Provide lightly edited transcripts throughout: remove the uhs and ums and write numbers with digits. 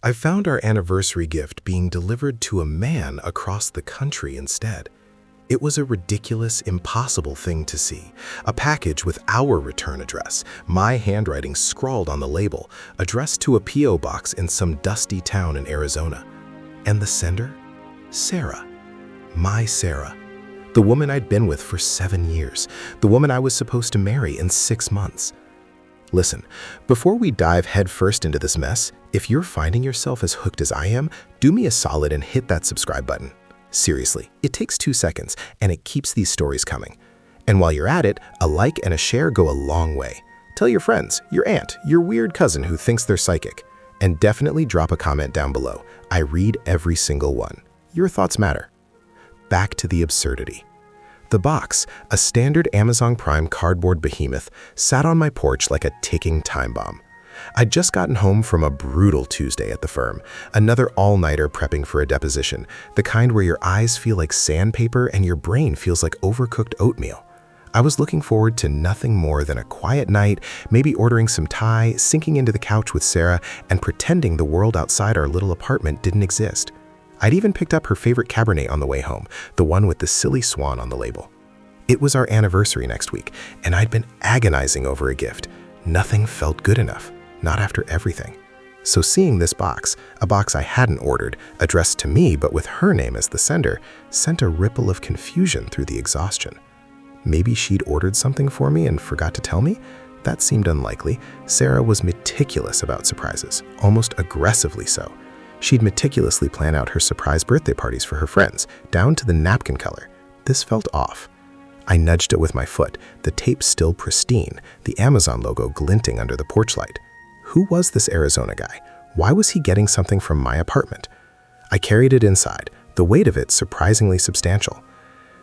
I found our anniversary gift being delivered to a man across the country instead. It was a ridiculous, impossible thing to see. A package with our return address, my handwriting scrawled on the label, addressed to a P.O. box in some dusty town in Arizona. And the sender? Sarah. My Sarah. The woman I'd been with for 7 years. The woman I was supposed to marry in 6 months. Listen, before we dive headfirst into this mess, if you're finding yourself as hooked as I am, do me a solid and hit that subscribe button. Seriously, it takes 2 seconds and it keeps these stories coming. And while you're at it, a like and a share go a long way. Tell your friends, your aunt, your weird cousin who thinks they're psychic. And definitely drop a comment down below. I read every single one. Your thoughts matter. Back to the absurdity. The box, a standard Amazon Prime cardboard behemoth, sat on my porch like a ticking time bomb. I'd just gotten home from a brutal Tuesday at the firm, another all-nighter prepping for a deposition, the kind where your eyes feel like sandpaper and your brain feels like overcooked oatmeal. I was looking forward to nothing more than a quiet night, maybe ordering some Thai, sinking into the couch with Sarah, and pretending the world outside our little apartment didn't exist. I'd even picked up her favorite Cabernet on the way home, the one with the silly swan on the label. It was our anniversary next week, and I'd been agonizing over a gift. Nothing felt good enough, not after everything. So seeing this box, a box I hadn't ordered, addressed to me but with her name as the sender, sent a ripple of confusion through the exhaustion. Maybe she'd ordered something for me and forgot to tell me? That seemed unlikely. Sarah was meticulous about surprises, almost aggressively so. She'd meticulously plan out her surprise birthday parties for her friends, down to the napkin color. This felt off. I nudged it with my foot, the tape still pristine, the Amazon logo glinting under the porch light. Who was this Arizona guy? Why was he getting something from my apartment? I carried it inside, the weight of it surprisingly substantial.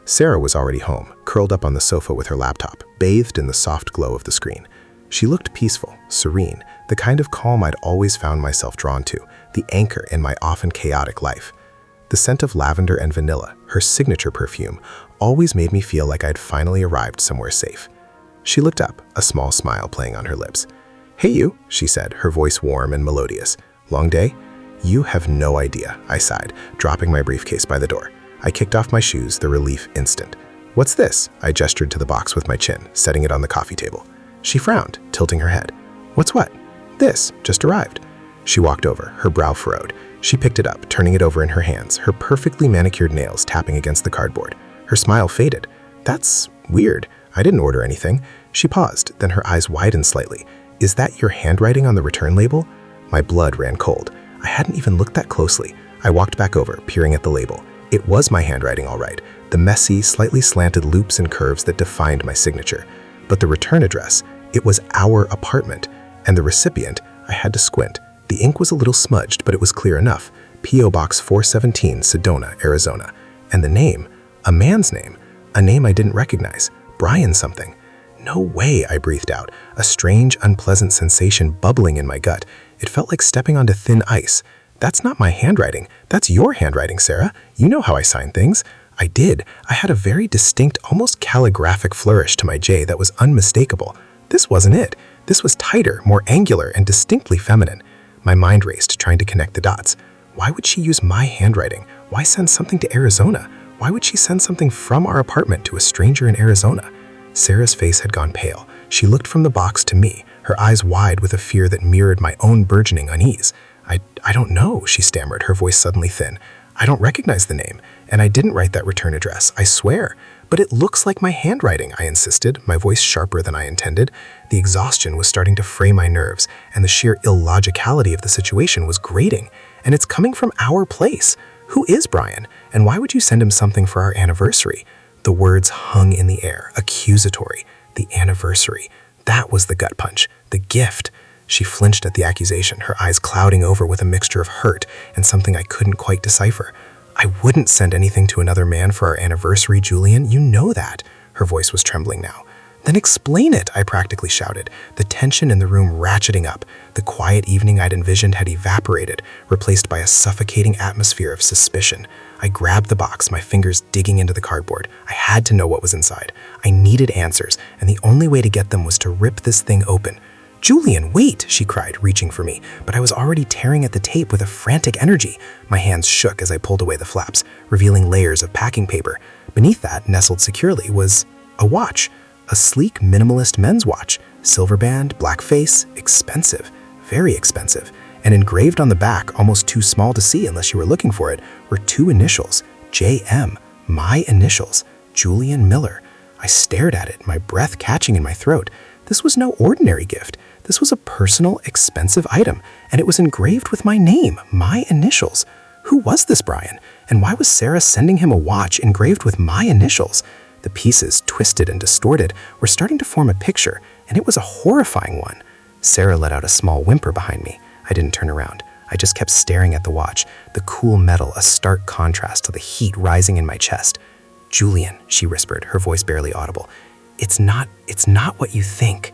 Sarah was already home, curled up on the sofa with her laptop, bathed in the soft glow of the screen. She looked peaceful, serene, the kind of calm I'd always found myself drawn to, the anchor in my often chaotic life. The scent of lavender and vanilla, her signature perfume, always made me feel like I'd finally arrived somewhere safe. She looked up, a small smile playing on her lips. "Hey you," she said, her voice warm and melodious. "Long day?" "You have no idea," I sighed, dropping my briefcase by the door. I kicked off my shoes, the relief instant. "What's this?" I gestured to the box with my chin, setting it on the coffee table. She frowned, tilting her head. "What's what?" "This, just arrived." She walked over, her brow furrowed. She picked it up, turning it over in her hands, her perfectly manicured nails tapping against the cardboard. Her smile faded. "That's weird. I didn't order anything." She paused, then her eyes widened slightly. "Is that your handwriting on the return label?" My blood ran cold. I hadn't even looked that closely. I walked back over, peering at the label. It was my handwriting, all right. The messy, slightly slanted loops and curves that defined my signature. But the return address, it was our apartment. And the recipient, I had to squint. The ink was a little smudged, but it was clear enough. P.O. Box 417, Sedona, Arizona. And the name, a man's name, a name I didn't recognize. Brian something. "No way," I breathed out, a strange, unpleasant sensation bubbling in my gut. It felt like stepping onto thin ice. "That's not my handwriting. That's your handwriting, Sarah. You know how I sign things." I did. I had a very distinct, almost calligraphic flourish to my J that was unmistakable. This wasn't it. This was tighter, more angular, and distinctly feminine. My mind raced, trying to connect the dots. Why would she use my handwriting? Why send something to Arizona? Why would she send something from our apartment to a stranger in Arizona? Sarah's face had gone pale. She looked from the box to me, her eyes wide with a fear that mirrored my own burgeoning unease. I don't know," she stammered, her voice suddenly thin. "I don't recognize the name, and I didn't write that return address, I swear. But it looks like my handwriting," I insisted, my voice sharper than I intended. The exhaustion was starting to fray my nerves, and the sheer illogicality of the situation was grating. "And it's coming from our place. Who is Brian? And why would you send him something for our anniversary?" The words hung in the air, accusatory. The anniversary. That was the gut punch. The gift. She flinched at the accusation, her eyes clouding over with a mixture of hurt and something I couldn't quite decipher. "I wouldn't send anything to another man for our anniversary, Julian. You know that." Her voice was trembling now. "Then explain it," I practically shouted, the tension in the room ratcheting up. The quiet evening I'd envisioned had evaporated, replaced by a suffocating atmosphere of suspicion. I grabbed the box, my fingers digging into the cardboard. I had to know what was inside. I needed answers, and the only way to get them was to rip this thing open. "Julian, wait!" she cried, reaching for me, but I was already tearing at the tape with a frantic energy. My hands shook as I pulled away the flaps, revealing layers of packing paper. Beneath that, nestled securely, was a watch. A sleek, minimalist men's watch. Silver band, black face, expensive, very expensive. And engraved on the back, almost too small to see unless you were looking for it, were two initials, JM, my initials, Julian Miller. I stared at it, my breath catching in my throat. This was no ordinary gift. This was a personal, expensive item, and it was engraved with my name, my initials. Who was this Brian? And why was Sarah sending him a watch engraved with my initials? The pieces, twisted and distorted, were starting to form a picture, and it was a horrifying one. Sarah let out a small whimper behind me. I didn't turn around. I just kept staring at the watch, the cool metal a stark contrast to the heat rising in my chest. "Julian," she whispered, her voice barely audible. It's not what you think."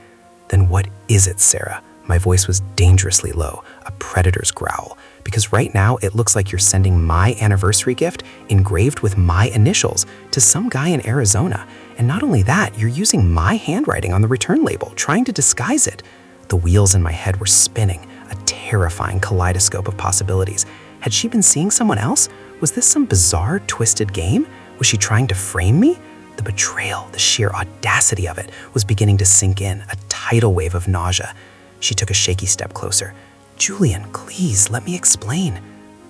"Then what is it, Sarah?" My voice was dangerously low, a predator's growl. "Because right now it looks like you're sending my anniversary gift engraved with my initials to some guy in Arizona. And not only that, you're using my handwriting on the return label, trying to disguise it." The wheels in my head were spinning, a terrifying kaleidoscope of possibilities. Had she been seeing someone else? Was this some bizarre, twisted game? Was she trying to frame me? The betrayal, the sheer audacity of it, was beginning to sink in, a tidal wave of nausea. She took a shaky step closer. "Julian, please, let me explain."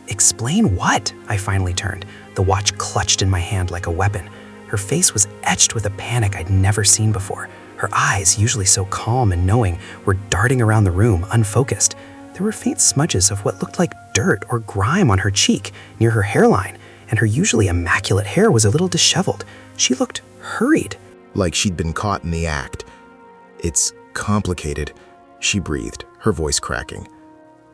"Explain what?" I finally turned, the watch clutched in my hand like a weapon. Her face was etched with a panic I'd never seen before. Her eyes, usually so calm and knowing, were darting around the room, unfocused. There were faint smudges of what looked like dirt or grime on her cheek, near her hairline, and her usually immaculate hair was a little disheveled. She looked hurried. Like she'd been caught in the act. "It's complicated," she breathed, her voice cracking.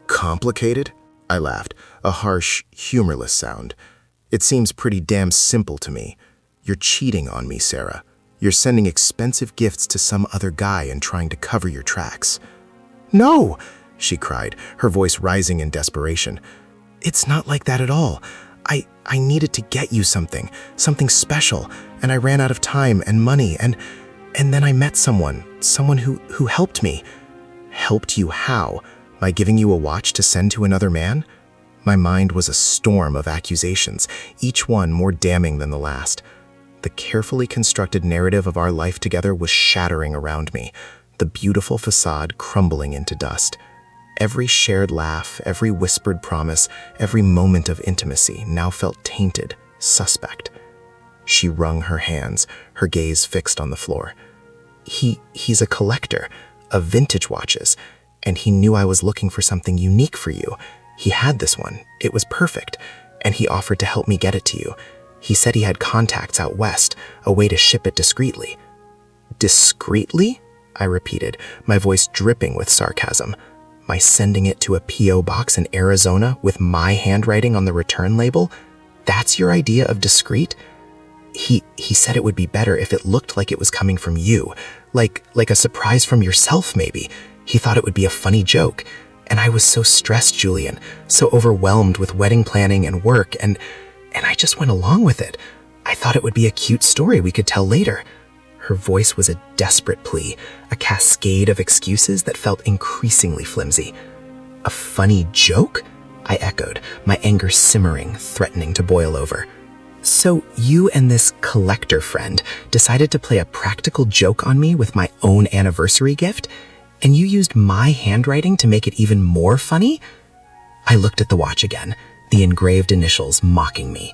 "Complicated?" I laughed, a harsh, humorless sound. "It seems pretty damn simple to me. You're cheating on me, Sarah. You're sending expensive gifts to some other guy and trying to cover your tracks." "No!" she cried, her voice rising in desperation. "It's not like that at all. I needed to get you something special, and I ran out of time and money, and then I met someone who helped me." "Helped you how? By giving you a watch to send to another man?" My mind was a storm of accusations, each one more damning than the last. The carefully constructed narrative of our life together was shattering around me, the beautiful facade crumbling into dust. Every shared laugh, every whispered promise, every moment of intimacy now felt tainted, suspect. She wrung her hands, her gaze fixed on the floor. He's a collector of vintage watches, and he knew I was looking for something unique for you. He had this one. It was perfect, and he offered to help me get it to you. He said he had contacts out west, a way to ship it discreetly." "Discreetly?" I repeated, my voice dripping with sarcasm. "My sending it to a P.O. box in Arizona with my handwriting on the return label? That's your idea of discreet?" He said it would be better if it looked like it was coming from you, like a surprise from yourself, maybe. He thought it would be a funny joke. And I was so stressed, Julian, so overwhelmed with wedding planning and work, and I just went along with it. I thought it would be a cute story we could tell later." Her voice was a desperate plea, a cascade of excuses that felt increasingly flimsy. "A funny joke?" I echoed, my anger simmering, threatening to boil over. "So you and this collector friend decided to play a practical joke on me with my own anniversary gift? And you used my handwriting to make it even more funny?" I looked at the watch again, the engraved initials mocking me.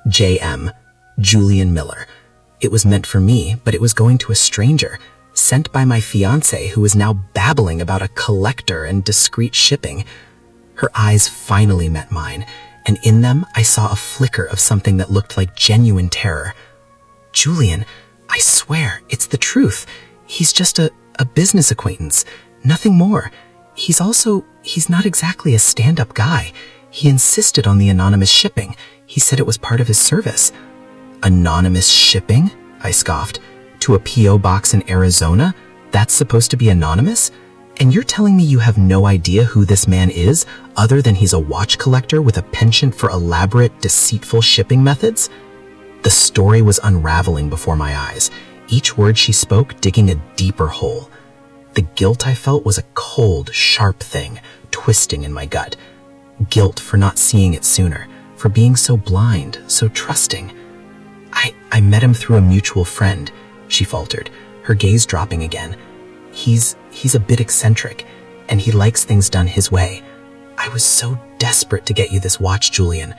JM, Julian Miller. It was meant for me, but it was going to a stranger, sent by my fiancé, who was now babbling about a collector and discreet shipping. Her eyes finally met mine, and in them I saw a flicker of something that looked like genuine terror. "Julian, I swear, it's the truth. He's just a business acquaintance, nothing more. He's not exactly a stand-up guy. He insisted on the anonymous shipping. He said it was part of his service." "Anonymous shipping?" I scoffed. "To a P.O. box in Arizona? That's supposed to be anonymous? And you're telling me you have no idea who this man is, other than he's a watch collector with a penchant for elaborate, deceitful shipping methods?" The story was unraveling before my eyes, each word she spoke digging a deeper hole. The guilt I felt was a cold, sharp thing, twisting in my gut. Guilt for not seeing it sooner, for being so blind, so trusting. I met him through a mutual friend, she faltered, her gaze dropping again. He's a bit eccentric, and he likes things done his way. I was so desperate to get you this watch, Julian.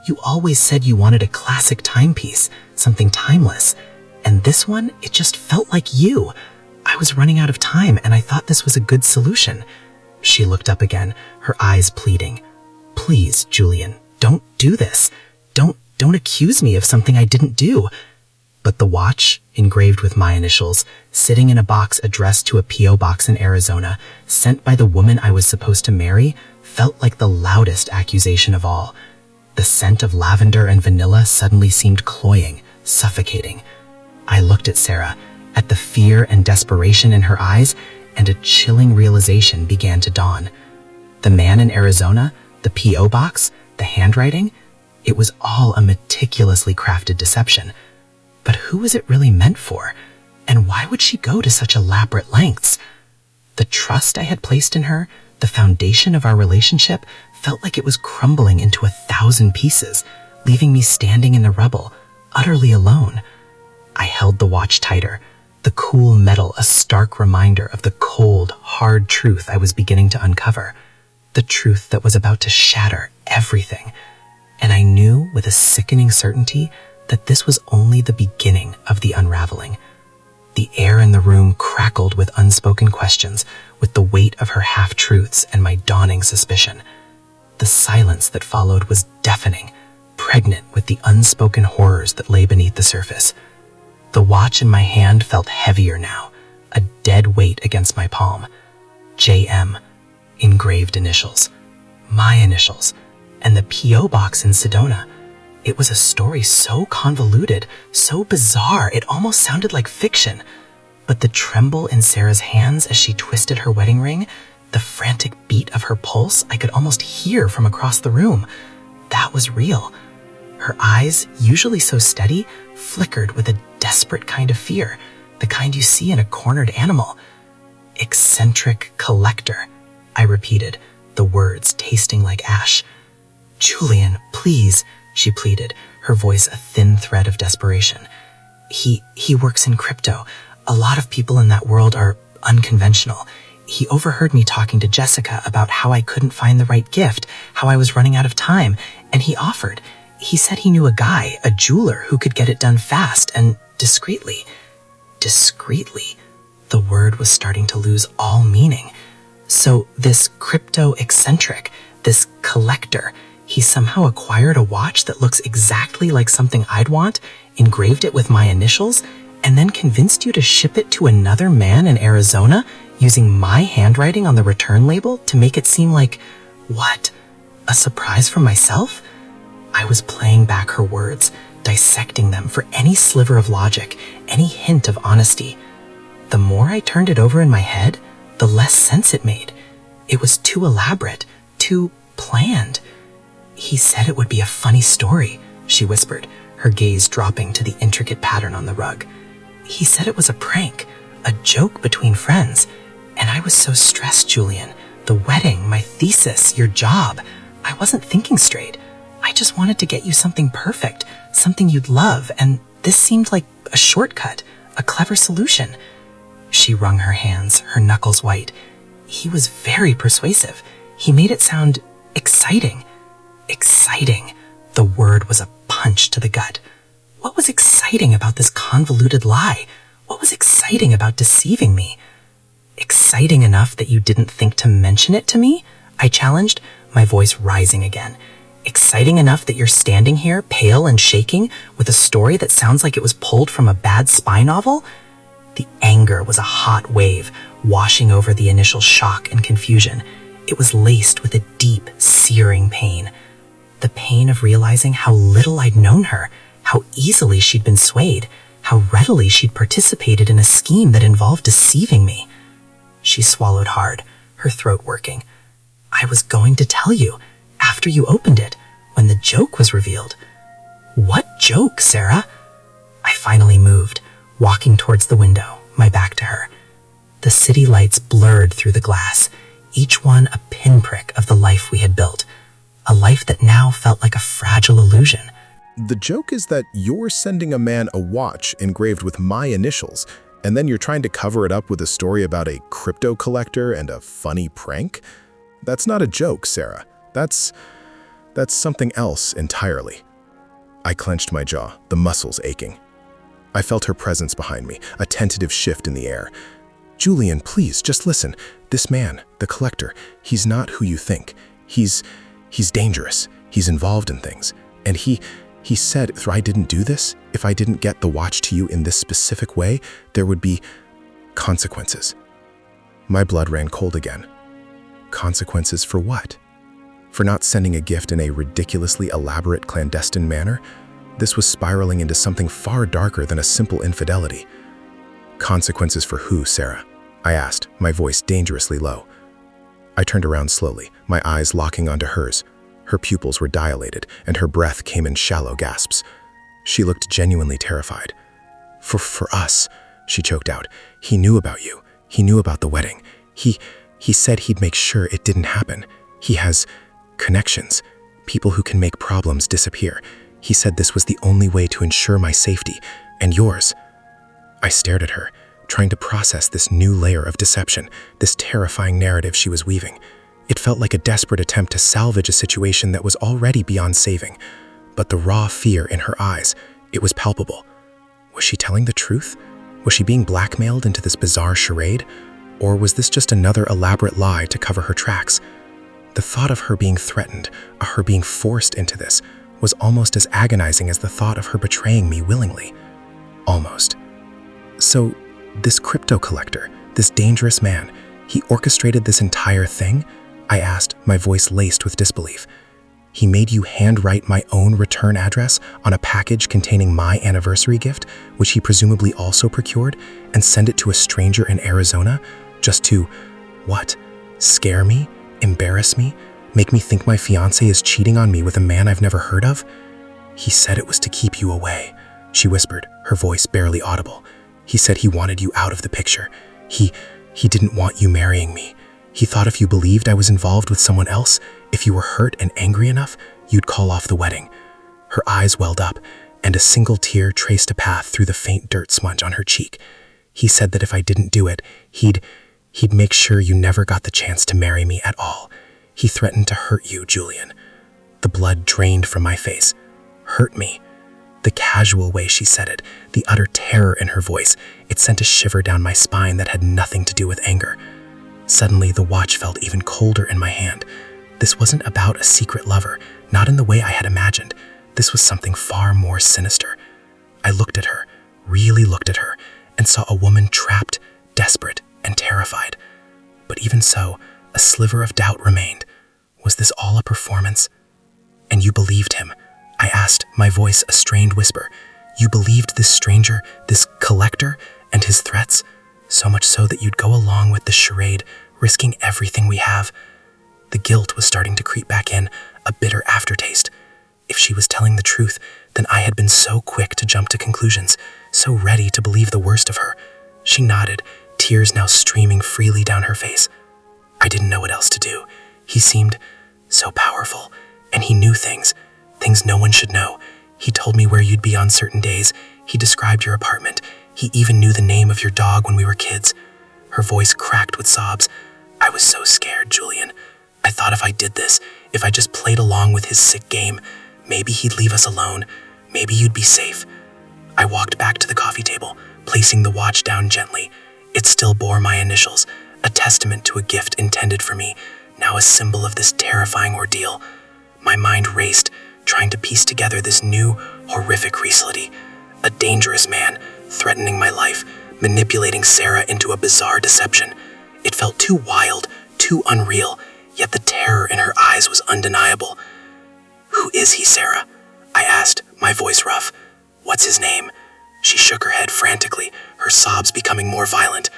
You always said you wanted a classic timepiece, something timeless. And this one, it just felt like you. I was running out of time, and I thought this was a good solution. She looked up again, her eyes pleading. Please, Julian, don't do this. Don't accuse me of something I didn't do. But the watch, engraved with my initials, sitting in a box addressed to a P.O. box in Arizona, sent by the woman I was supposed to marry, felt like the loudest accusation of all. The scent of lavender and vanilla suddenly seemed cloying, suffocating. I looked at Sarah, at the fear and desperation in her eyes, and a chilling realization began to dawn. The man in Arizona, the P.O. box, the handwriting, it was all a meticulously crafted deception. But who was it really meant for? And why would she go to such elaborate lengths? The trust I had placed in her, the foundation of our relationship, felt like it was crumbling into 1,000 pieces, leaving me standing in the rubble, utterly alone. I held the watch tighter, the cool metal a stark reminder of the cold, hard truth I was beginning to uncover, the truth that was about to shatter everything. And I knew with a sickening certainty that this was only the beginning of the unraveling. The air in the room crackled with unspoken questions, with the weight of her half-truths and my dawning suspicion. The silence that followed was deafening, pregnant with the unspoken horrors that lay beneath the surface. The watch in my hand felt heavier now, a dead weight against my palm. J.M., engraved initials, my initials, and the P.O. box in Sedona. It was a story so convoluted, so bizarre, it almost sounded like fiction. But the tremble in Sarah's hands as she twisted her wedding ring, the frantic beat of her pulse I could almost hear from across the room. That was real. Her eyes, usually so steady, flickered with a desperate kind of fear, the kind you see in a cornered animal. Eccentric collector, I repeated, the words tasting like ash. Julian, please, she pleaded, her voice a thin thread of desperation. He works in crypto. A lot of people in that world are unconventional. He overheard me talking to Jessica about how I couldn't find the right gift, how I was running out of time, and he offered. He said he knew a guy, a jeweler, who could get it done fast and discreetly. Discreetly. The word was starting to lose all meaning. So this crypto eccentric, this collector, he somehow acquired a watch that looks exactly like something I'd want, engraved it with my initials, and then convinced you to ship it to another man in Arizona using my handwriting on the return label to make it seem like, what, a surprise from myself? I was playing back her words, dissecting them for any sliver of logic, any hint of honesty. The more I turned it over in my head, the less sense it made. It was too elaborate, too planned. He said it would be a funny story, she whispered, her gaze dropping to the intricate pattern on the rug. He said it was a prank, a joke between friends. And I was so stressed, Julian. The wedding, my thesis, your job. I wasn't thinking straight. I just wanted to get you something perfect, something you'd love, and this seemed like a shortcut, a clever solution. She wrung her hands, her knuckles white. He was very persuasive. He made it sound exciting. Exciting. The word was a punch to the gut. What was exciting about this convoluted lie? What was exciting about deceiving me? Exciting enough that you didn't think to mention it to me? I challenged, my voice rising again. Exciting enough that you're standing here, pale and shaking, with a story that sounds like it was pulled from a bad spy novel? The anger was a hot wave, washing over the initial shock and confusion. It was laced with a deep, searing pain. The pain of realizing how little I'd known her, how easily she'd been swayed, how readily she'd participated in a scheme that involved deceiving me. She swallowed hard, her throat working. I was going to tell you, after you opened it, when the joke was revealed. What joke, Sarah? I finally moved, walking towards the window, my back to her. The city lights blurred through the glass, each one a pinprick of the life we had built, a life that now felt like a fragile illusion. The joke is that you're sending a man a watch engraved with my initials, and then you're trying to cover it up with a story about a crypto collector and a funny prank? That's not a joke, Sarah. That's something else entirely. I clenched my jaw, the muscles aching. I felt her presence behind me, a tentative shift in the air. Julian, please, just listen. This man, the collector, he's not who you think. He's dangerous. He's involved in things. And he said if I didn't do this, if I didn't get the watch to you in this specific way, there would be consequences. My blood ran cold again. Consequences for what? For not sending a gift in a ridiculously elaborate clandestine manner? This was spiraling into something far darker than a simple infidelity. Consequences for who, Sarah? I asked, my voice dangerously low. I turned around slowly, my eyes locking onto hers. Her pupils were dilated, and her breath came in shallow gasps. She looked genuinely terrified. For us, she choked out. He knew about you. He knew about the wedding. He said he'd make sure it didn't happen. He has connections, people who can make problems disappear. He said this was the only way to ensure my safety, and yours. I stared at her, trying to process this new layer of deception, this terrifying narrative she was weaving. It felt like a desperate attempt to salvage a situation that was already beyond saving. But the raw fear in her eyes, it was palpable. Was she telling the truth? Was she being blackmailed into this bizarre charade? Or was this just another elaborate lie to cover her tracks? The thought of her being threatened, of her being forced into this, was almost as agonizing as the thought of her betraying me willingly. Almost. So, this crypto collector, this dangerous man, he orchestrated this entire thing? I asked, my voice laced with disbelief. He made you handwrite my own return address on a package containing my anniversary gift, which he presumably also procured, and send it to a stranger in Arizona, just to, what? Scare me? Embarrass me? Make me think my fiancé is cheating on me with a man I've never heard of? He said it was to keep you away, she whispered, her voice barely audible. He said he wanted you out of the picture. He didn't want you marrying me. He thought if you believed I was involved with someone else, if you were hurt and angry enough, you'd call off the wedding. Her eyes welled up, and a single tear traced a path through the faint dirt smudge on her cheek. He said that if I didn't do it, he'd make sure you never got the chance to marry me at all. He threatened to hurt you, Julian. The blood drained from my face. Hurt me. The casual way she said it, the utter terror in her voice, it sent a shiver down my spine that had nothing to do with anger. Suddenly, the watch felt even colder in my hand. This wasn't about a secret lover, not in the way I had imagined. This was something far more sinister. I looked at her, really looked at her, and saw a woman trapped, desperate, and terrified. But even so, a sliver of doubt remained. Was this all a performance? And you believed him? I asked, my voice a strained whisper. You believed this stranger, this collector, and his threats? So much so that you'd go along with the charade, risking everything we have. The guilt was starting to creep back in, a bitter aftertaste. If she was telling the truth, then I had been so quick to jump to conclusions, so ready to believe the worst of her. She nodded, tears now streaming freely down her face. I didn't know what else to do. He seemed so powerful, and he knew things no one should know. He told me where you'd be on certain days. He described your apartment. He even knew the name of your dog when we were kids. Her voice cracked with sobs. I was so scared, Julian. I thought if I did this, if I just played along with his sick game, maybe he'd leave us alone. Maybe you'd be safe. I walked back to the coffee table, placing the watch down gently. It still bore my initials, a testament to a gift intended for me, now a symbol of this terrifying ordeal. My mind raced, trying to piece together this new, horrific reality. A dangerous man, threatening my life, manipulating Sarah into a bizarre deception. It felt too wild, too unreal, yet the terror in her eyes was undeniable. Who is he, Sarah? I asked, my voice rough. What's his name? She shook her head frantically, her sobs becoming more violent.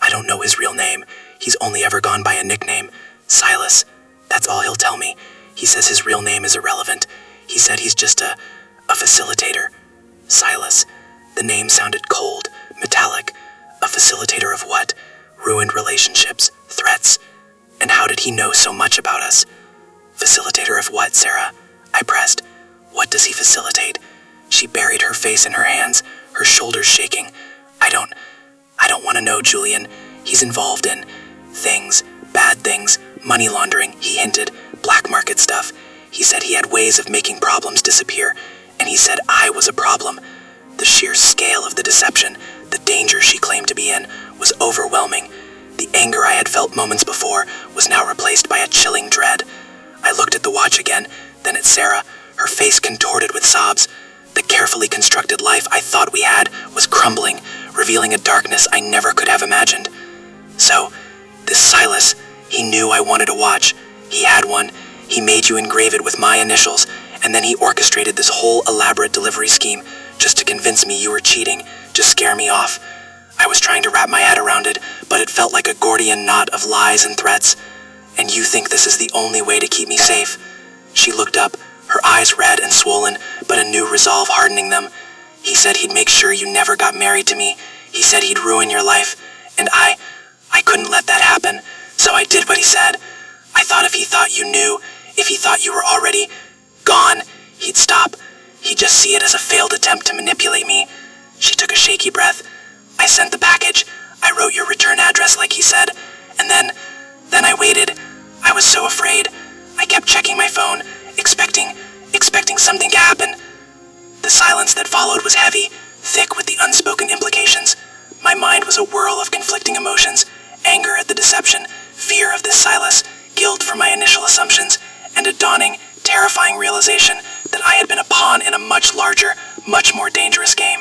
I don't know his real name. He's only ever gone by a nickname. Silas. That's all he'll tell me. He says his real name is irrelevant. He said he's just a facilitator. Silas. The name sounded cold, metallic. A facilitator of what? ruined relationships, threats. And how did he know so much about us? Facilitator of what, Sarah? I pressed. What does he facilitate? She buried her face in her hands, her shoulders shaking. I don't want to know, Julian. He's involved in things, bad things, money laundering, he hinted, black market stuff. He said he had ways of making problems disappear, and he said I was a problem. The sheer scale of the deception, the danger she claimed to be in, was overwhelming. The anger I had felt moments before was now replaced by a chilling dread. I looked at the watch again, then at Sarah, her face contorted with sobs. The carefully constructed life I thought we had was crumbling, revealing a darkness I never could have imagined. So, this Silas, he knew I wanted a watch. He had one. He made you engrave it with my initials, and then he orchestrated this whole elaborate delivery scheme just to convince me you were cheating, to scare me off. I was trying to wrap my head around it, but it felt like a Gordian knot of lies and threats. And you think this is the only way to keep me safe? She looked up, her eyes red and swollen, but a new resolve hardening them. He said he'd make sure you never got married to me. He said he'd ruin your life, and I couldn't let that happen, so I did what he said. I thought if he thought you knew, if he thought you were already gone, he'd stop. He'd just see it as a failed attempt to manipulate me. She took a shaky breath. I sent the package. I wrote your return address like he said, and then I waited. I was so afraid. I kept checking my phone, expecting something to happen. The silence that followed was heavy, thick with the unspoken implications. My mind was a whirl of conflicting emotions, anger at the deception, fear of this Silas, guilt for my initial assumptions, and a dawning, terrifying realization that I had been a pawn in a much larger, much more dangerous game.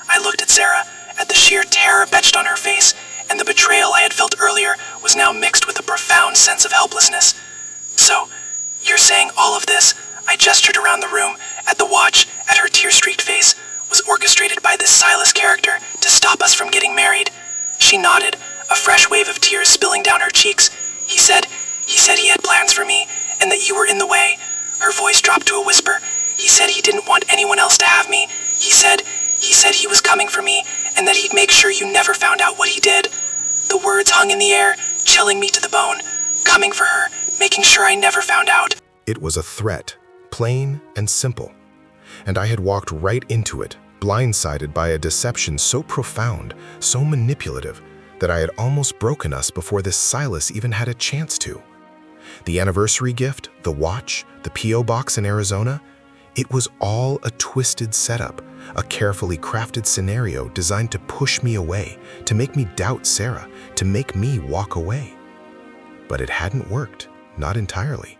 I looked at Sarah, at the sheer terror etched on her face, and the betrayal I had felt earlier was now mixed with a profound sense of helplessness. So, you're saying all of this, I gestured around the room, at the watch, at her tear-streaked face, was orchestrated by this Silas character to stop us from getting married? She nodded, a fresh wave of tears spilling down her cheeks. He said he had plans for me, and that you were in the way. Her voice dropped to a whisper. He said he didn't want anyone else to have me. He said he was coming for me, and that he'd make sure you never found out what he did. The words hung in the air, chilling me to the bone. Coming for her, making sure I never found out. It was a threat, plain and simple. And I had walked right into it, blindsided by a deception so profound, so manipulative, that I had almost broken us before this Silas even had a chance to. The anniversary gift, the watch, the P.O. box in Arizona, it was all a twisted setup, a carefully crafted scenario designed to push me away, to make me doubt Sarah, to make me walk away. But it hadn't worked, not entirely.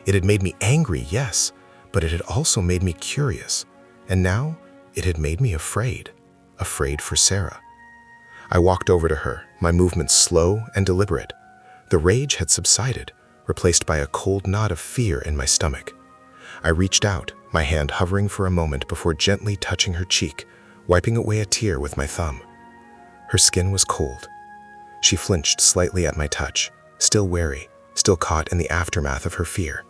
It had made me angry, yes, but it had also made me curious. And now, it had made me afraid for Sarah. I walked over to her, my movements slow and deliberate. The rage had subsided, replaced by a cold knot of fear in my stomach. I reached out, my hand hovering for a moment before gently touching her cheek, wiping away a tear with my thumb. Her skin was cold. She flinched slightly at my touch, still wary, still caught in the aftermath of her fear.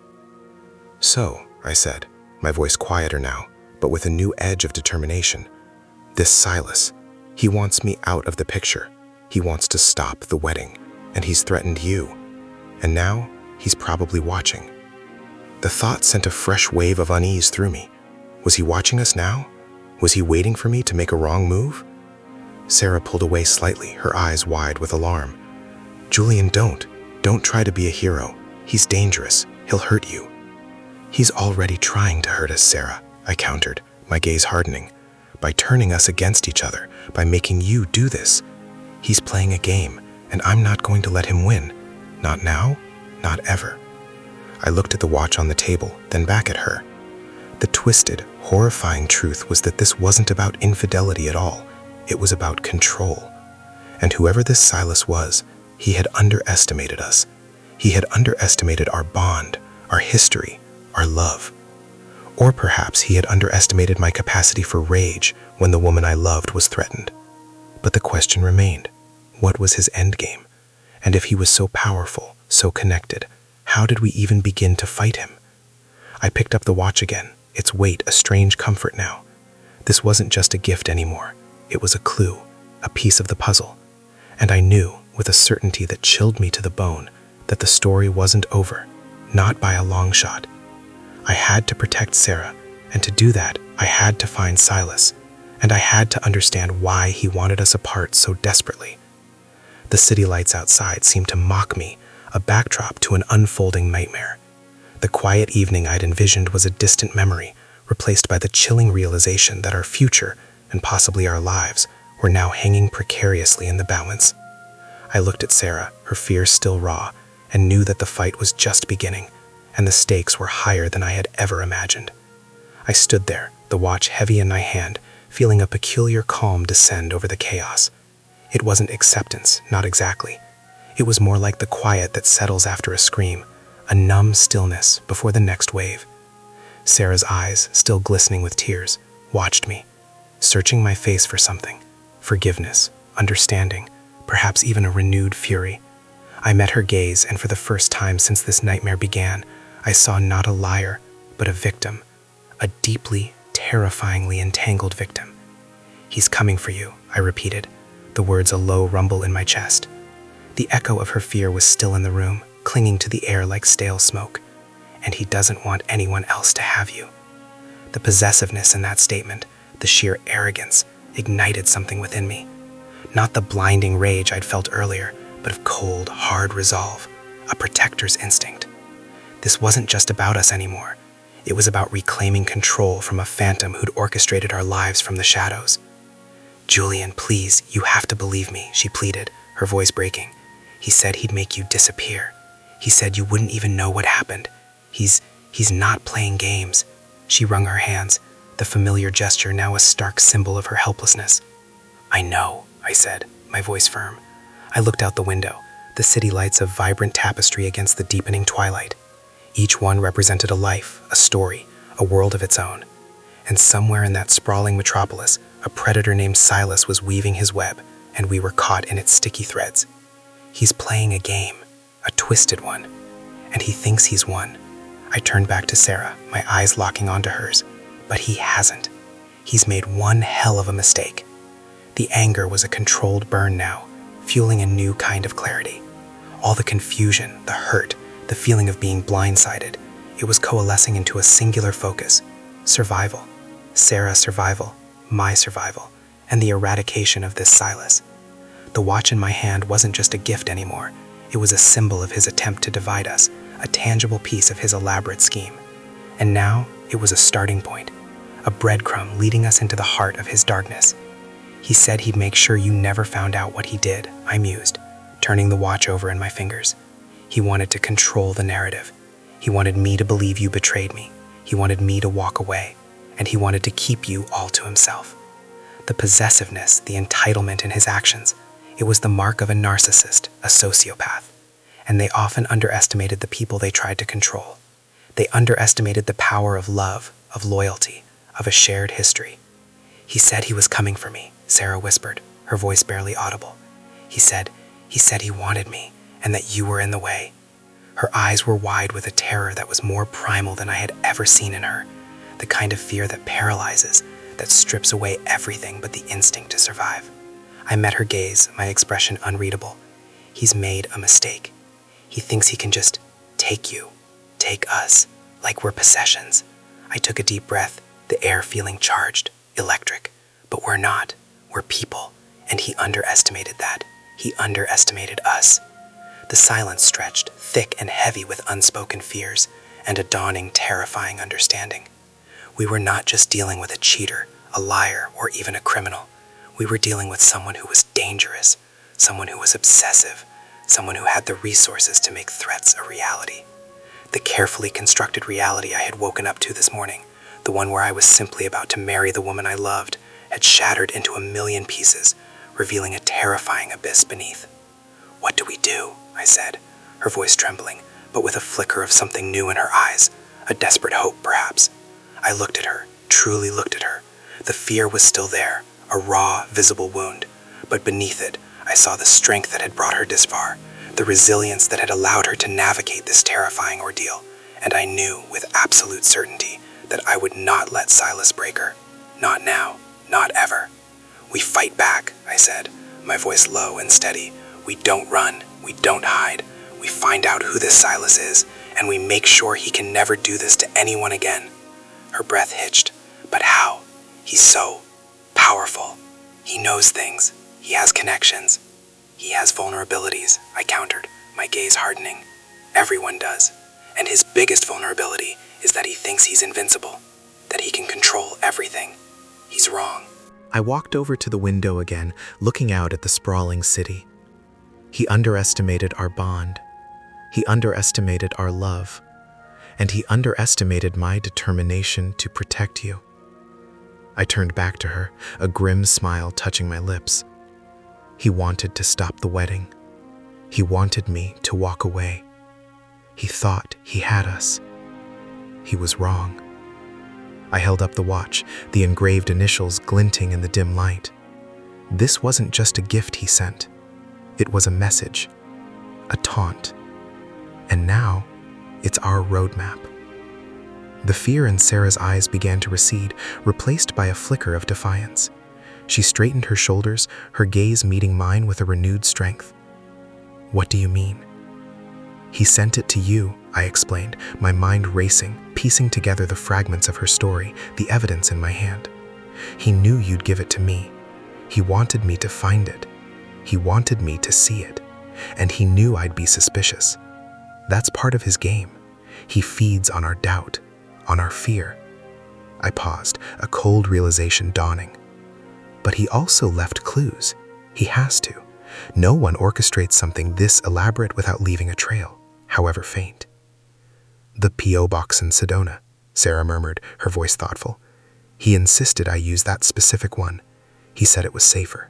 "So," I said, my voice quieter now, but with a new edge of determination. "This Silas, he wants me out of the picture. He wants to stop the wedding, and he's threatened you. And now, he's probably watching." The thought sent a fresh wave of unease through me. Was he watching us now? Was he waiting for me to make a wrong move? Sarah pulled away slightly, her eyes wide with alarm. "Julian, don't try to be a hero. He's dangerous. He'll hurt you." "He's already trying to hurt us, Sarah," I countered, my gaze hardening. "By turning us against each other, by making you do this. He's playing a game, and I'm not going to let him win. Not now, not ever." I looked at the watch on the table, then back at her. The twisted, horrifying truth was that this wasn't about infidelity at all. It was about control. And whoever this Silas was, he had underestimated us. He had underestimated our bond, our history, our love. Or perhaps he had underestimated my capacity for rage when the woman I loved was threatened. But the question remained, what was his endgame? And if he was so powerful, so connected, how did we even begin to fight him? I picked up the watch again, its weight a strange comfort now. This wasn't just a gift anymore. It was a clue, a piece of the puzzle. And I knew, with a certainty that chilled me to the bone, that the story wasn't over, not by a long shot. I had to protect Sarah, and to do that, I had to find Silas, and I had to understand why he wanted us apart so desperately. The city lights outside seemed to mock me, a backdrop to an unfolding nightmare. The quiet evening I'd envisioned was a distant memory, replaced by the chilling realization that our future, and possibly our lives, were now hanging precariously in the balance. I looked at Sarah, her fears still raw, and knew that the fight was just beginning, and the stakes were higher than I had ever imagined. I stood there, the watch heavy in my hand, feeling a peculiar calm descend over the chaos. It wasn't acceptance, not exactly. It was more like the quiet that settles after a scream, a numb stillness before the next wave. Sarah's eyes, still glistening with tears, watched me, searching my face for something. Forgiveness, understanding, perhaps even a renewed fury. I met her gaze, and for the first time since this nightmare began, I saw not a liar, but a victim, a deeply, terrifyingly entangled victim. "He's coming for you," I repeated, the words a low rumble in my chest. The echo of her fear was still in the room, clinging to the air like stale smoke. "And he doesn't want anyone else to have you." The possessiveness in that statement, the sheer arrogance, ignited something within me. Not the blinding rage I'd felt earlier, but of cold, hard resolve, a protector's instinct. This wasn't just about us anymore. It was about reclaiming control from a phantom who'd orchestrated our lives from the shadows. "Julian, please, you have to believe me," she pleaded, her voice breaking. "He said he'd make you disappear. He said you wouldn't even know what happened. He's not playing games." She wrung her hands, the familiar gesture now a stark symbol of her helplessness. "I know," I said, my voice firm. I looked out the window, the city lights of vibrant tapestry against the deepening twilight. Each one represented a life, a story, a world of its own. And somewhere in that sprawling metropolis, a predator named Silas was weaving his web, and we were caught in its sticky threads. He's playing a game, a twisted one, and he thinks he's won. I turned back to Sarah, my eyes locking onto hers, but he hasn't. He's made one hell of a mistake. The anger was a controlled burn now, fueling a new kind of clarity. All the confusion, the hurt, the feeling of being blindsided, it was coalescing into a singular focus: survival. Sarah's survival, my survival, and the eradication of this Silas. The watch in my hand wasn't just a gift anymore. It was a symbol of his attempt to divide us, a tangible piece of his elaborate scheme. And now it was a starting point, a breadcrumb leading us into the heart of his darkness. "He said he'd make sure you never found out what he did," I mused, turning the watch over in my fingers. "He wanted to control the narrative. He wanted me to believe you betrayed me. He wanted me to walk away. And he wanted to keep you all to himself." The possessiveness, the entitlement in his actions, it was the mark of a narcissist, a sociopath. And they often underestimated the people they tried to control. They underestimated the power of love, of loyalty, of a shared history. "He said he was coming for me," Sarah whispered, her voice barely audible. He said he wanted me, and that you were in the way." Her eyes were wide with a terror that was more primal than I had ever seen in her, the kind of fear that paralyzes, that strips away everything but the instinct to survive. I met her gaze, my expression unreadable. "He's made a mistake. He thinks he can just take you, take us, like we're possessions." I took a deep breath, the air feeling charged, electric. But we're not. We're people, and he underestimated that. He underestimated us. The silence stretched, thick and heavy with unspoken fears, and a dawning, terrifying understanding. We were not just dealing with a cheater, a liar, or even a criminal. We were dealing with someone who was dangerous, someone who was obsessive, someone who had the resources to make threats a reality. The carefully constructed reality I had woken up to this morning, the one where I was simply about to marry the woman I loved, had shattered into a million pieces, revealing a terrifying abyss beneath. "What do we do?" I said, her voice trembling, but with a flicker of something new in her eyes, a desperate hope, perhaps. I looked at her, truly looked at her. The fear was still there, a raw, visible wound, but beneath it, I saw the strength that had brought her this far, the resilience that had allowed her to navigate this terrifying ordeal, and I knew with absolute certainty that I would not let Silas break her. Not now, not ever. "We fight back," I said, my voice low and steady. We don't run. We don't hide. We find out who this Silas is, and we make sure he can never do this to anyone again." Her breath hitched. "But how? He's so powerful. He knows things. He has connections. He has vulnerabilities," I countered, my gaze hardening. "Everyone does. And his biggest vulnerability is that he thinks he's invincible, that he can control everything. He's wrong." I walked over to the window again, looking out at the sprawling city. He underestimated our bond. He underestimated our love. And he underestimated my determination to protect you. I turned back to her, a grim smile touching my lips. He wanted to stop the wedding. He wanted me to walk away. He thought he had us. He was wrong. I held up the watch, the engraved initials glinting in the dim light. This wasn't just a gift he sent. It was a message, a taunt. And now, it's our roadmap. The fear in Sarah's eyes began to recede, replaced by a flicker of defiance. She straightened her shoulders, her gaze meeting mine with a renewed strength. "What do you mean?" "He sent it to you," I explained, my mind racing, piecing together the fragments of her story, the evidence in my hand. "He knew you'd give it to me. He wanted me to find it. He wanted me to see it. And he knew I'd be suspicious. That's part of his game. He feeds on our doubt, on our fear." I paused, a cold realization dawning. But he also left clues. He has to. No one orchestrates something this elaborate without leaving a trail, however faint. "The P.O. box in Sedona," Sarah murmured, her voice thoughtful. "He insisted I use that specific one. He said it was safer."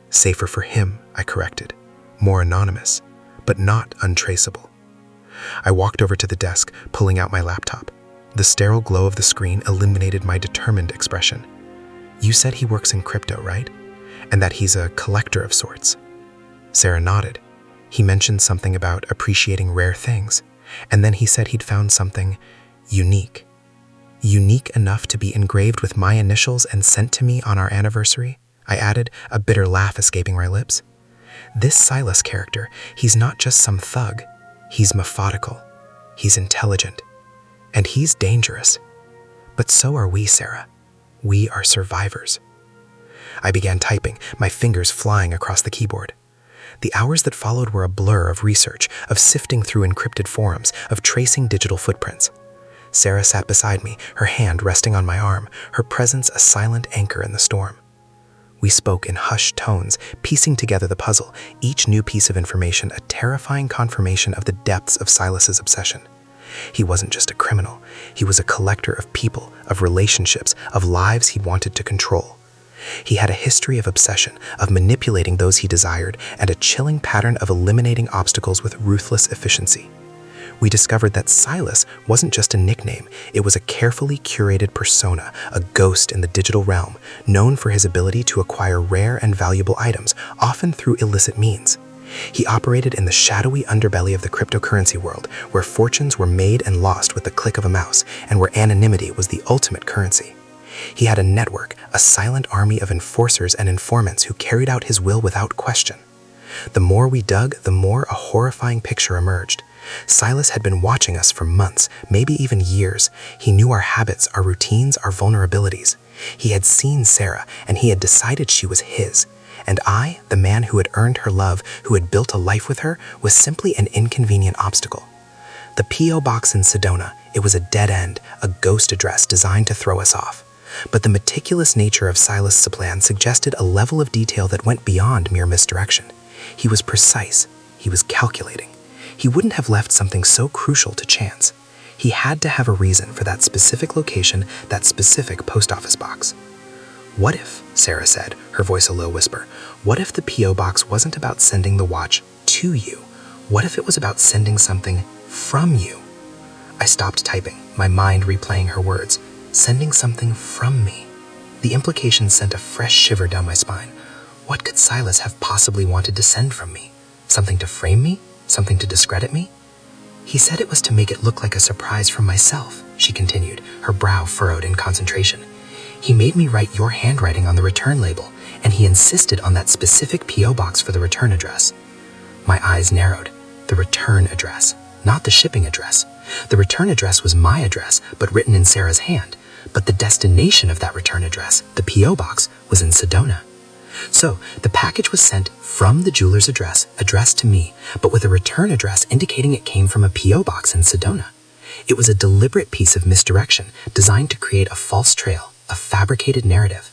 "Safer for him," I corrected. "More anonymous, but not untraceable." I walked over to the desk, pulling out my laptop. The sterile glow of the screen illuminated my determined expression. "You said he works in crypto, right? And that he's a collector of sorts." Sarah nodded. "He mentioned something about appreciating rare things, and then he said he'd found something unique. Unique enough to be engraved with my initials and sent to me on our anniversary," I added, a bitter laugh escaping my lips. "This Silas character, he's not just some thug. He's methodical. He's intelligent. And he's dangerous. But so are we, Sarah. We are survivors." I began typing, my fingers flying across the keyboard. The hours that followed were a blur of research, of sifting through encrypted forums, of tracing digital footprints. Sarah sat beside me, her hand resting on my arm, her presence a silent anchor in the storm. We spoke in hushed tones, piecing together the puzzle, each new piece of information a terrifying confirmation of the depths of Silas's obsession. He wasn't just a criminal. He was a collector of people, of relationships, of lives he wanted to control. He had a history of obsession, of manipulating those he desired, and a chilling pattern of eliminating obstacles with ruthless efficiency. We discovered that Silas wasn't just a nickname, it was a carefully curated persona, a ghost in the digital realm, known for his ability to acquire rare and valuable items, often through illicit means. He operated in the shadowy underbelly of the cryptocurrency world, where fortunes were made and lost with the click of a mouse, and where anonymity was the ultimate currency. He had a network, a silent army of enforcers and informants who carried out his will without question. The more we dug, the more a horrifying picture emerged. Silas had been watching us for months, maybe even years. He knew our habits, our routines, our vulnerabilities. He had seen Sarah, and he had decided she was his. And I, the man who had earned her love, who had built a life with her, was simply an inconvenient obstacle. The P.O. box in Sedona, it was a dead end, a ghost address designed to throw us off. But the meticulous nature of Silas's plan suggested a level of detail that went beyond mere misdirection. He was precise. He was calculating. He wouldn't have left something so crucial to chance. He had to have a reason for that specific location, that specific post office box. "What if," Sarah said, her voice a low whisper, "what if the P.O. box wasn't about sending the watch to you? What if it was about sending something from you?" I stopped typing, my mind replaying her words. Sending something from me. The implication sent a fresh shiver down my spine. What could Silas have possibly wanted to send from me? Something to frame me? Something to discredit me? "He said it was to make it look like a surprise from myself," she continued, her brow furrowed in concentration. "He made me write your handwriting on the return label, and he insisted on that specific P.O. box for the return address. My eyes narrowed. The return address, not the shipping address. The return address was my address, but written in Sarah's hand. But the destination of that return address, the P.O. box, was in Sedona. So, the package was sent from the jeweler's address, addressed to me, but with a return address indicating it came from a P.O. box in Sedona. It was a deliberate piece of misdirection designed to create a false trail, a fabricated narrative.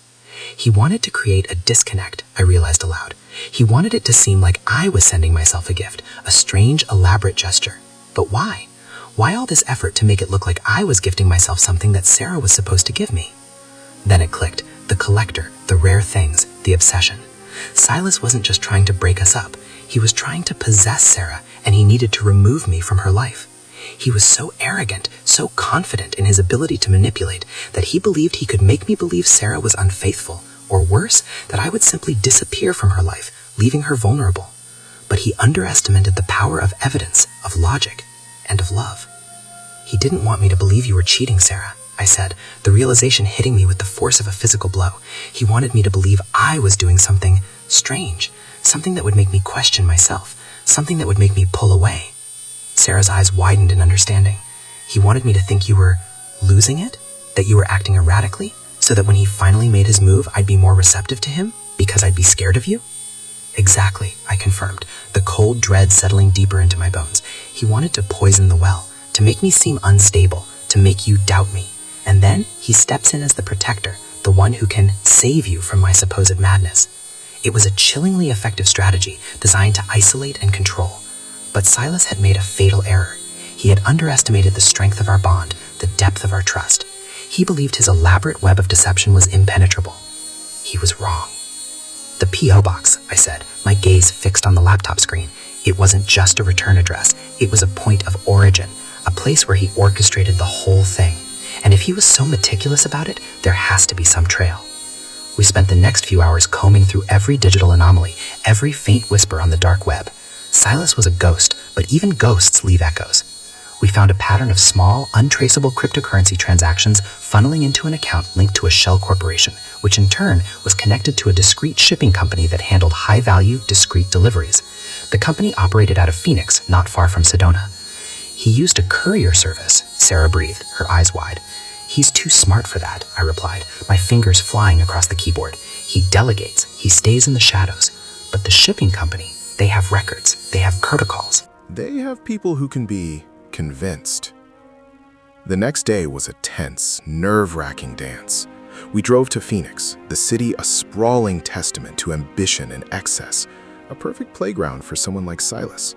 He wanted to create a disconnect, I realized aloud. He wanted it to seem like I was sending myself a gift, a strange, elaborate gesture. But why? Why all this effort to make it look like I was gifting myself something that Sarah was supposed to give me? Then it clicked. The collector, the rare things, the obsession. Silas wasn't just trying to break us up. He was trying to possess Sarah, and he needed to remove me from her life. He was so arrogant, so confident in his ability to manipulate, that he believed he could make me believe Sarah was unfaithful, or worse, that I would simply disappear from her life, leaving her vulnerable. But he underestimated the power of evidence, of logic, and of love. He didn't want me to believe you were cheating, Sarah, I said, the realization hitting me with the force of a physical blow. He wanted me to believe I was doing something strange, something that would make me question myself, something that would make me pull away. Sarah's eyes widened in understanding. He wanted me to think you were losing it, that you were acting erratically, so that when he finally made his move, I'd be more receptive to him, because I'd be scared of you? Exactly, I confirmed, the cold dread settling deeper into my bones. He wanted to poison the well, to make me seem unstable, to make you doubt me. And then he steps in as the protector, the one who can save you from my supposed madness. It was a chillingly effective strategy designed to isolate and control. But Silas had made a fatal error. He had underestimated the strength of our bond, the depth of our trust. He believed his elaborate web of deception was impenetrable. He was wrong. The P.O. box, I said, my gaze fixed on the laptop screen. It wasn't just a return address. It was a point of origin, a place where he orchestrated the whole thing. And if he was so meticulous about it, there has to be some trail. We spent the next few hours combing through every digital anomaly, every faint whisper on the dark web. Silas was a ghost, but even ghosts leave echoes. We found a pattern of small, untraceable cryptocurrency transactions funneling into an account linked to a shell corporation, which in turn was connected to a discrete shipping company that handled high-value, discrete deliveries. The company operated out of Phoenix, not far from Sedona. He used a courier service, Sarah breathed, her eyes wide. He's too smart for that, I replied, my fingers flying across the keyboard. He delegates, he stays in the shadows. But the shipping company, they have records, they have protocols. They have people who can be convinced. The next day was a tense, nerve-wracking dance. We drove to Phoenix, the city a sprawling testament to ambition and excess, a perfect playground for someone like Silas.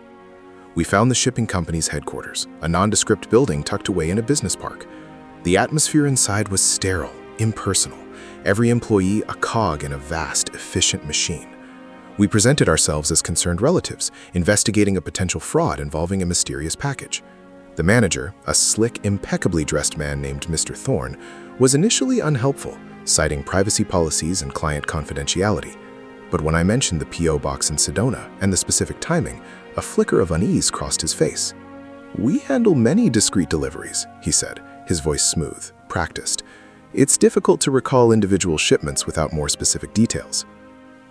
We found the shipping company's headquarters, a nondescript building tucked away in a business park. The atmosphere inside was sterile, impersonal, every employee a cog in a vast, efficient machine. We presented ourselves as concerned relatives, investigating a potential fraud involving a mysterious package. The manager, a slick, impeccably dressed man named Mr. Thorne, was initially unhelpful, citing privacy policies and client confidentiality. But when I mentioned the P.O. box in Sedona and the specific timing, a flicker of unease crossed his face. "We handle many discrete deliveries," he said, his voice smooth, practiced. "It's difficult to recall individual shipments without more specific details.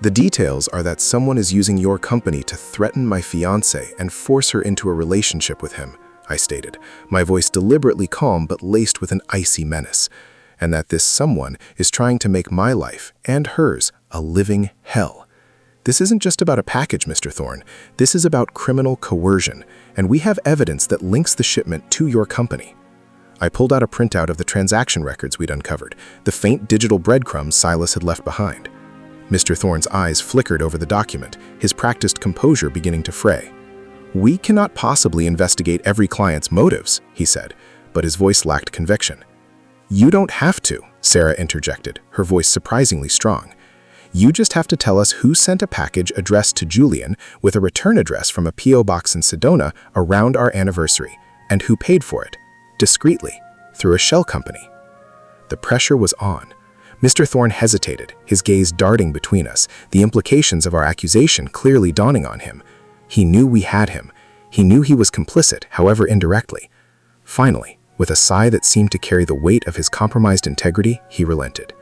The details are that someone is using your company to threaten my fiancée and force her into a relationship with him," I stated, my voice deliberately calm but laced with an icy menace, "and that this someone is trying to make my life, and hers, a living hell. This isn't just about a package, Mr. Thorne. This is about criminal coercion, and we have evidence that links the shipment to your company." I pulled out a printout of the transaction records we'd uncovered, the faint digital breadcrumbs Silas had left behind. Mr. Thorne's eyes flickered over the document, his practiced composure beginning to fray. "We cannot possibly investigate every client's motives," he said, but his voice lacked conviction. "You don't have to," Sarah interjected, her voice surprisingly strong. "You just have to tell us who sent a package addressed to Julian with a return address from a P.O. box in Sedona around our anniversary, and who paid for it, discreetly, through a shell company." The pressure was on. Mr. Thorne hesitated, his gaze darting between us, the implications of our accusation clearly dawning on him. He knew we had him. He knew he was complicit, however indirectly. Finally, with a sigh that seemed to carry the weight of his compromised integrity, he relented.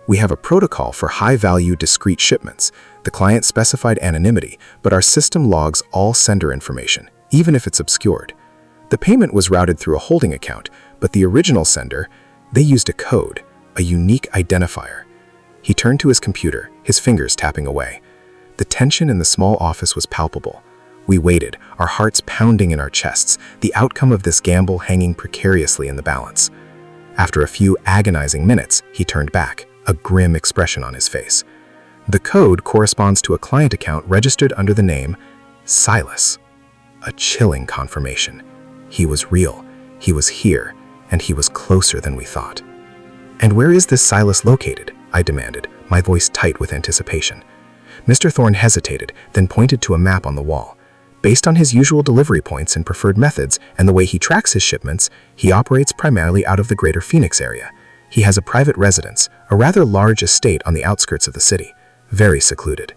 We have a protocol for high-value discrete shipments. The client specified anonymity, but our system logs all sender information, even if it's obscured. The payment was routed through a holding account, but the original sender, they used a code, a unique identifier. He turned to his computer, his fingers tapping away. The tension in the small office was palpable. We waited, our hearts pounding in our chests, the outcome of this gamble hanging precariously in the balance. After a few agonizing minutes, he turned back, a grim expression on his face. The code corresponds to a client account registered under the name Silas. A chilling confirmation. He was real, he was here, and he was closer than we thought. "And where is this Silas located?" I demanded, my voice tight with anticipation. Mr. Thorne hesitated, then pointed to a map on the wall. Based on his usual delivery points and preferred methods and the way he tracks his shipments, he operates primarily out of the greater Phoenix area. He has a private residence, a rather large estate on the outskirts of the city, very secluded.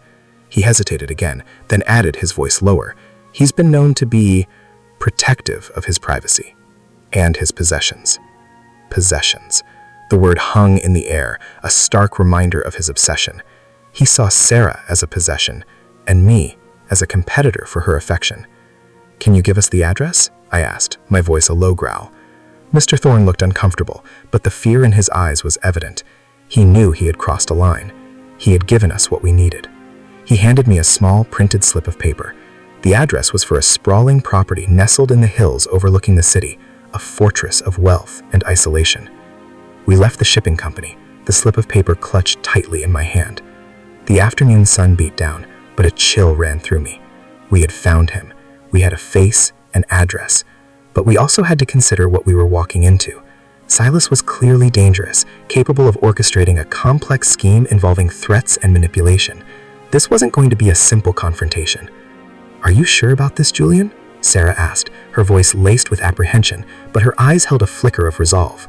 He hesitated again, then added, his voice lower. He's been known to be protective of his privacy and his possessions. Possessions. The word hung in the air, a stark reminder of his obsession. He saw Sarah as a possession, and me as a competitor for her affection. "Can you give us the address?" I asked, my voice a low growl. Mr. Thorne looked uncomfortable, but the fear in his eyes was evident. He knew he had crossed a line. He had given us what we needed. He handed me a small, printed slip of paper. The address was for a sprawling property nestled in the hills overlooking the city, a fortress of wealth and isolation. We left the shipping company, the slip of paper clutched tightly in my hand. The afternoon sun beat down, but a chill ran through me. We had found him. We had a face, an address. But we also had to consider what we were walking into. Silas was clearly dangerous, capable of orchestrating a complex scheme involving threats and manipulation. This wasn't going to be a simple confrontation. "Are you sure about this, Julian?" Sarah asked, her voice laced with apprehension, but her eyes held a flicker of resolve.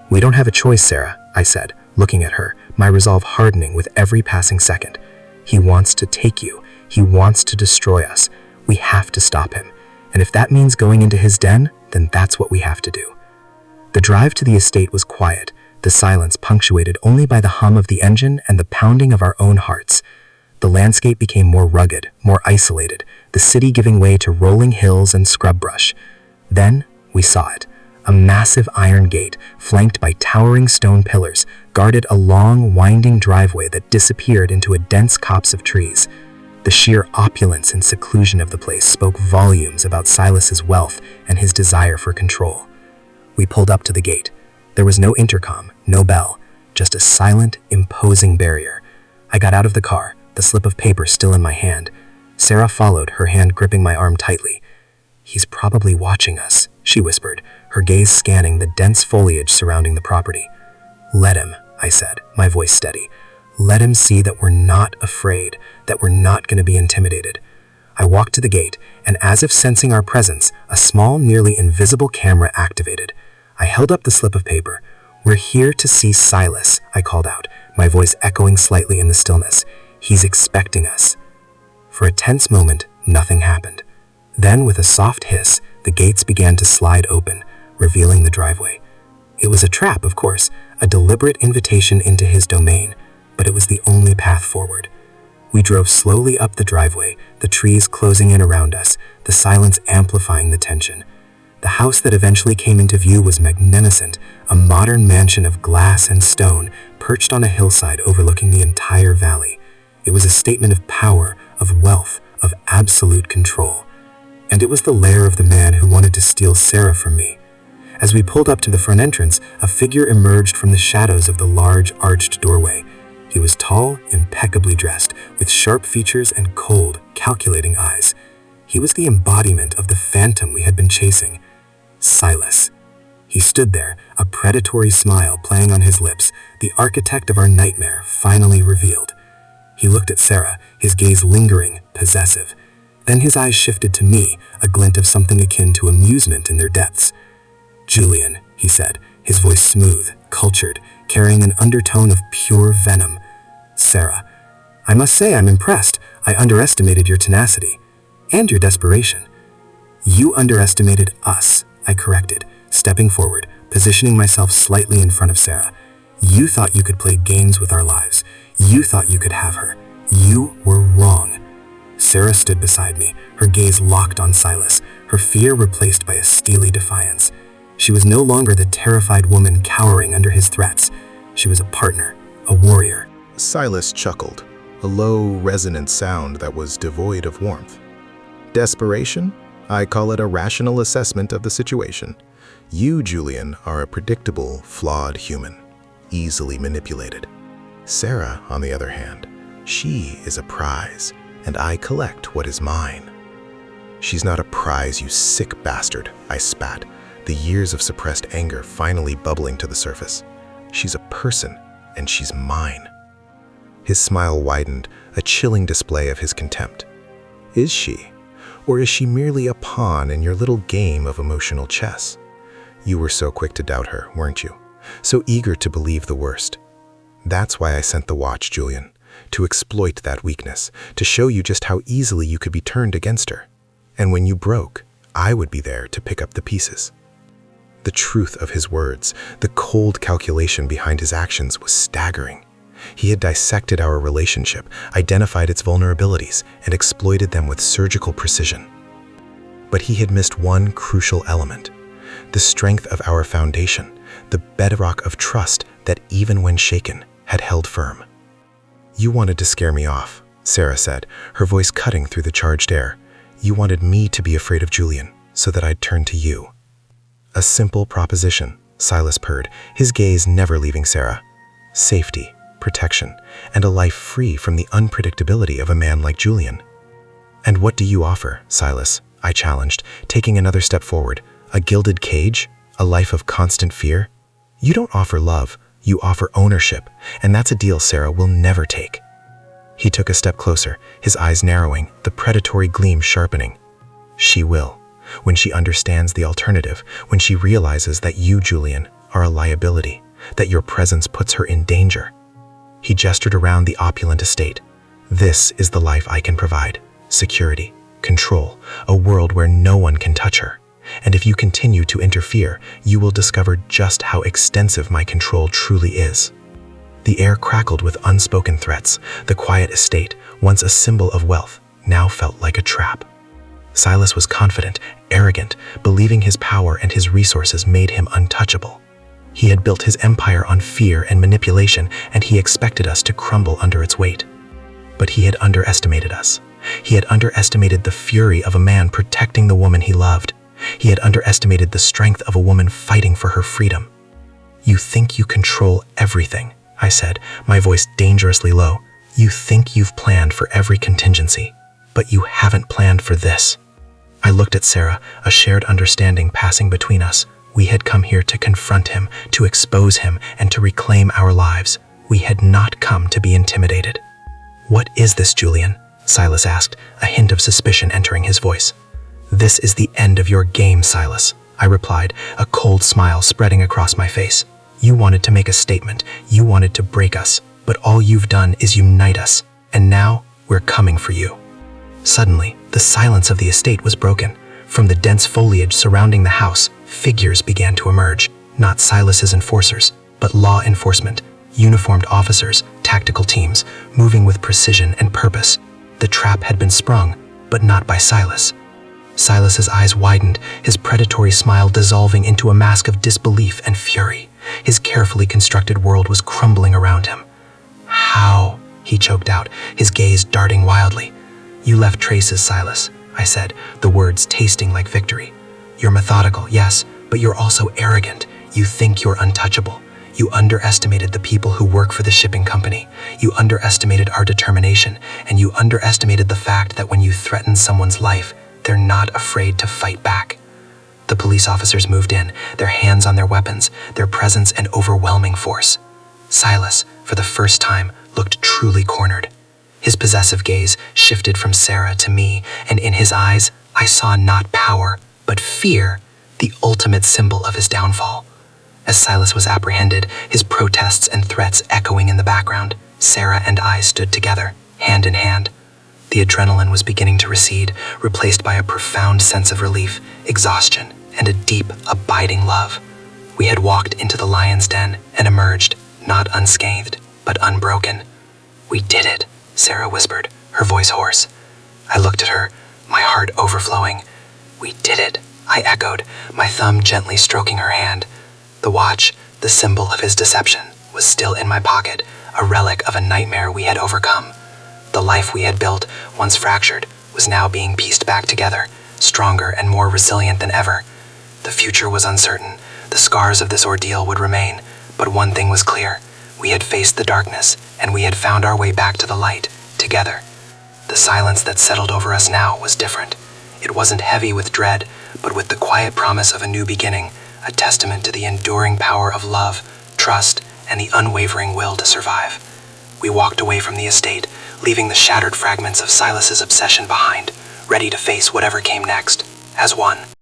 "We don't have a choice, Sarah," I said, looking at her, my resolve hardening with every passing second. "He wants to take you. He wants to destroy us. We have to stop him. And if that means going into his den, then that's what we have to do." The drive to the estate was quiet, the silence punctuated only by the hum of the engine and the pounding of our own hearts. The landscape became more rugged, more isolated, the city giving way to rolling hills and scrub brush. Then we saw it. A massive iron gate, flanked by towering stone pillars, guarded a long, winding driveway that disappeared into a dense copse of trees. The sheer opulence and seclusion of the place spoke volumes about Silas's wealth and his desire for control. We pulled up to the gate. There was no intercom, no bell, just a silent, imposing barrier. I got out of the car, the slip of paper still in my hand. Sarah followed, her hand gripping my arm tightly. "He's probably watching us," she whispered, her gaze scanning the dense foliage surrounding the property. "Let him," I said, my voice steady. "Let him see that we're not afraid, that we're not going to be intimidated." I walked to the gate, and as if sensing our presence, a small, nearly invisible camera activated. I held up the slip of paper. "We're here to see Silas," I called out, my voice echoing slightly in the stillness. "He's expecting us." For a tense moment, nothing happened. Then, with a soft hiss, the gates began to slide open, revealing the driveway. It was a trap, of course, a deliberate invitation into his domain, but it was the only path forward. We drove slowly up the driveway, the trees closing in around us, the silence amplifying the tension. The house that eventually came into view was magnificent, a modern mansion of glass and stone, perched on a hillside overlooking the entire valley. It was a statement of power, of wealth, of absolute control. And it was the lair of the man who wanted to steal Sarah from me. As we pulled up to the front entrance, a figure emerged from the shadows of the large, arched doorway. He was tall, impeccably dressed, with sharp features and cold, calculating eyes. He was the embodiment of the phantom we had been chasing. Silas. He stood there, a predatory smile playing on his lips, the architect of our nightmare finally revealed. He looked at Sarah, his gaze lingering, possessive. Then his eyes shifted to me, a glint of something akin to amusement in their depths. "Julian," he said, his voice smooth, cultured, carrying an undertone of pure venom. "Sarah, I must say I'm impressed. I underestimated your tenacity. And your desperation." "You underestimated us," I corrected, stepping forward, positioning myself slightly in front of Sarah. You thought you could play games with our lives. You thought you could have her. You were wrong. Sarah stood beside me, her gaze locked on Silas, her fear replaced by a steely defiance. She was no longer the terrified woman cowering under his threats. She was a partner, a warrior. Silas chuckled, a low, resonant sound that was devoid of warmth. Desperation? I call it a rational assessment of the situation. You, Julian, are a predictable, flawed human, easily manipulated. Sarah, on the other hand, she is a prize, and I collect what is mine. She's not a prize, you sick bastard, I spat, the years of suppressed anger finally bubbling to the surface. She's a person, and she's mine. His smile widened, a chilling display of his contempt. Is she? Or is she merely a pawn in your little game of emotional chess? You were so quick to doubt her, weren't you? So eager to believe the worst. That's why I sent the watch, Julian, to exploit that weakness, to show you just how easily you could be turned against her. And when you broke, I would be there to pick up the pieces. The truth of his words, the cold calculation behind his actions was staggering. He had dissected our relationship, identified its vulnerabilities, and exploited them with surgical precision. But he had missed one crucial element: the strength of our foundation, the bedrock of trust that, even when shaken, had held firm. You wanted to scare me off, Sarah said, her voice cutting through the charged air. You wanted me to be afraid of Julian, so that I'd turn to you. A simple proposition, Silas purred, his gaze never leaving Sarah. Safety, protection, and a life free from the unpredictability of a man like Julian. And what do you offer, Silas? I challenged, taking another step forward. A gilded cage? A life of constant fear? You don't offer love, you offer ownership, and that's a deal Sarah will never take. He took a step closer, his eyes narrowing, the predatory gleam sharpening. She will, when she understands the alternative, when she realizes that you, Julian, are a liability, that your presence puts her in danger. He gestured around the opulent estate. This is the life I can provide. Security, control, a world where no one can touch her. And if you continue to interfere, you will discover just how extensive my control truly is. The air crackled with unspoken threats. The quiet estate, once a symbol of wealth, now felt like a trap. Silas was confident, arrogant, believing his power and his resources made him untouchable. He had built his empire on fear and manipulation, and he expected us to crumble under its weight. But he had underestimated us. He had underestimated the fury of a man protecting the woman he loved. He had underestimated the strength of a woman fighting for her freedom. You think you control everything, I said, my voice dangerously low. You think you've planned for every contingency, but you haven't planned for this. I looked at Sarah, a shared understanding passing between us. We had come here to confront him, to expose him, and to reclaim our lives. We had not come to be intimidated. What is this, Julian? Silas asked, a hint of suspicion entering his voice. This is the end of your game, Silas, I replied, a cold smile spreading across my face. You wanted to make a statement, you wanted to break us, but all you've done is unite us, and now we're coming for you. Suddenly, the silence of the estate was broken. From the dense foliage surrounding the house, figures began to emerge, not Silas's enforcers, but law enforcement, uniformed officers, tactical teams, moving with precision and purpose. The trap had been sprung, but not by Silas. Silas's eyes widened, his predatory smile dissolving into a mask of disbelief and fury. His carefully constructed world was crumbling around him. How? He choked out, his gaze darting wildly. You left traces, Silas, I said, the words tasting like victory. You're methodical, yes, but you're also arrogant. You think you're untouchable. You underestimated the people who work for the shipping company. You underestimated our determination, and you underestimated the fact that when you threaten someone's life, they're not afraid to fight back. The police officers moved in, their hands on their weapons, their presence an overwhelming force. Silas, for the first time, looked truly cornered. His possessive gaze shifted from Sarah to me, and in his eyes, I saw not power, but fear, the ultimate symbol of his downfall. As Silas was apprehended, his protests and threats echoing in the background, Sarah and I stood together, hand in hand. The adrenaline was beginning to recede, replaced by a profound sense of relief, exhaustion, and a deep, abiding love. We had walked into the lion's den and emerged, not unscathed, but unbroken. "We did it," Sarah whispered, her voice hoarse. I looked at her, my heart overflowing. "We did it," I echoed, my thumb gently stroking her hand. The watch, the symbol of his deception, was still in my pocket, a relic of a nightmare we had overcome. The life we had built, once fractured, was now being pieced back together, stronger and more resilient than ever. The future was uncertain. The scars of this ordeal would remain, but one thing was clear. We had faced the darkness, and we had found our way back to the light, together. The silence that settled over us now was different. It wasn't heavy with dread, but with the quiet promise of a new beginning, a testament to the enduring power of love, trust, and the unwavering will to survive. We walked away from the estate, leaving the shattered fragments of Silas's obsession behind, ready to face whatever came next, as one.